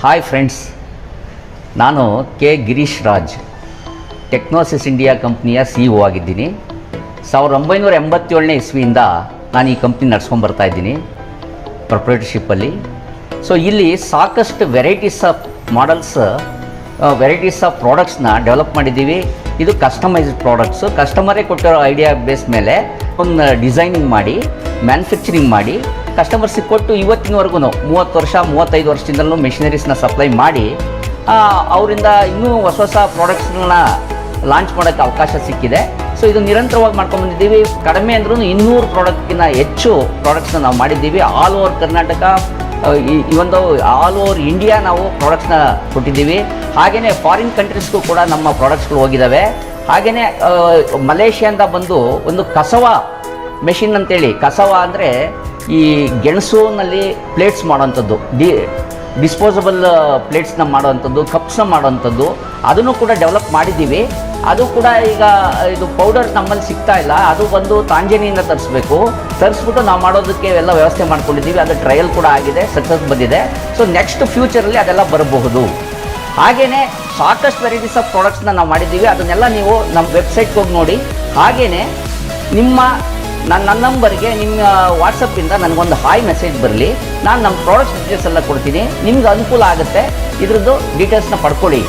Hi friends, ನಾನು K Girish Raj, Technosys India ಕಂಪ್ನಿಯ CEO ಆಗಿದ್ದೀನಿ. 1987ನೇ ಇಸ್ವಿಯಿಂದ ನಾನು ಈ ಕಂಪ್ನಿ ನಡ್ಸ್ಕೊಂಡ್ಬರ್ತಾ ಇದ್ದೀನಿ ಪ್ರೊಪ್ರೈಟರ್ಶಿಪ್ಪಲ್ಲಿ. ಸೊ ಇಲ್ಲಿ ಸಾಕಷ್ಟು varieties of models, varieties of ಪ್ರಾಡಕ್ಟ್ಸ್ನ ಡೆವಲಪ್ ಮಾಡಿದ್ದೀವಿ. ಇದು ಕಸ್ಟಮೈಸ್ಡ್ ಪ್ರಾಡಕ್ಟ್ಸು, ಕಸ್ಟಮರೇ ಕೊಟ್ಟಿರೋ ಐಡಿಯಾ ಬೇಸ್ ಮೇಲೆ ಒಂದು ಡಿಸೈನಿಂಗ್ ಮಾಡಿ ಮ್ಯಾನುಫ್ಯಾಕ್ಚರಿಂಗ್ ಮಾಡಿ ಕಸ್ಟಮರ್ಸಿಗೆ ಕೊಟ್ಟು ಇವತ್ತಿನವರೆಗೂ 30 ವರ್ಷ 35 ವರ್ಷದಿಂದಲೂ ಮೆಷಿನರೀಸ್ನ ಸಪ್ಲೈ ಮಾಡಿ ಅವರಿಂದ ಇನ್ನೂ ಹೊಸ ಹೊಸ ಪ್ರಾಡಕ್ಟ್ಸ್ಗಳನ್ನ ಲಾಂಚ್ ಮಾಡೋಕ್ಕೆ ಅವಕಾಶ ಸಿಕ್ಕಿದೆ. ಸೊ ಇದು ನಿರಂತರವಾಗಿ ಮಾಡ್ಕೊಂಡ್ಬಂದಿದ್ದೀವಿ. ಕಡಿಮೆ ಅಂದ್ರೂ 200 ಪ್ರಾಡಕ್ಟ್ಗಿಂತ ಹೆಚ್ಚು ಪ್ರಾಡಕ್ಟ್ಸ್ನ ನಾವು ಮಾಡಿದ್ದೀವಿ. ಆಲ್ ಓವರ್ ಕರ್ನಾಟಕ, ಇವೊಂದು ಆಲ್ ಓವರ್ ಇಂಡಿಯಾ ನಾವು ಪ್ರಾಡಕ್ಟ್ಸ್ನ ಕೊಟ್ಟಿದ್ದೀವಿ. ಹಾಗೆಯೇ ಫಾರಿನ್ ಕಂಟ್ರೀಸ್ಗೂ ಕೂಡ ನಮ್ಮ ಪ್ರಾಡಕ್ಟ್ಸ್ಗಳು ಹೋಗಿದ್ದಾವೆ. ಹಾಗೆಯೇ ಮಲೇಷ್ಯಾದಿಂದ ಬಂದು ಒಂದು ಕಸವ ಮೆಷಿನ್ ಅಂತೇಳಿ, ಕಸವ ಅಂದರೆ ಈ ಗೆಣಸುನಲ್ಲಿ ಪ್ಲೇಟ್ಸ್ ಮಾಡೋವಂಥದ್ದು, ಡಿಸ್ಪೋಸಬಲ್ ಪ್ಲೇಟ್ಸ್ನ ಮಾಡೋವಂಥದ್ದು, ಕಪ್ಸ್ನ ಮಾಡೋವಂಥದ್ದು, ಅದನ್ನು ಕೂಡ ಡೆವಲಪ್ ಮಾಡಿದ್ದೀವಿ. ಅದು ಕೂಡ ಈಗ ಇದು ಪೌಡರ್ ನಮ್ಮಲ್ಲಿ ಸಿಗ್ತಾ ಇಲ್ಲ, ಅದು ಬಂದು ತಾಂಜಾನಿಯಿಂದ ತರಿಸ್ಬಿಟ್ಟು ನಾವು ಮಾಡೋದಕ್ಕೆ ಎಲ್ಲ ವ್ಯವಸ್ಥೆ ಮಾಡ್ಕೊಂಡಿದ್ದೀವಿ. ಅದು ಟ್ರಯಲ್ ಕೂಡ ಆಗಿದೆ, ಸಕ್ಸಸ್ ಬಂದಿದೆ. ಸೊ ನೆಕ್ಸ್ಟ್ ಫ್ಯೂಚರಲ್ಲಿ ಅದೆಲ್ಲ ಬರಬಹುದು. ಹಾಗೆಯೇ ಸಾಕಷ್ಟು ವೆರೈಟೀಸ್ ಆಫ್ ಪ್ರಾಡಕ್ಟ್ಸ್ನ ನಾವು ಮಾಡಿದ್ದೀವಿ. ಅದನ್ನೆಲ್ಲ ನೀವು ನಮ್ಮ ವೆಬ್ಸೈಟ್ಗೆ ಹೋಗಿ ನೋಡಿ. ಹಾಗೆಯೇ ನನ್ನ ನಂಬರ್ಗೆ ನಿಮ್ಮ ವಾಟ್ಸಪ್ಪಿಂದ ನನಗೊಂದು ಹಾಯ್ ಮೆಸೇಜ್ ಬರಲಿ. ನಾನು ನಮ್ಮ ಪ್ರಾಡಕ್ಟ್ಸ್ ಡೀಟೇಲ್ಸ್ ಎಲ್ಲ ಕೊಡ್ತೀನಿ. ನಿಮ್ಗೆ ಅನುಕೂಲ ಆಗುತ್ತೆ, ಇದ್ರದ್ದು ಡೀಟೇಲ್ಸ್ನ ಪಡ್ಕೊಳ್ಳಿ.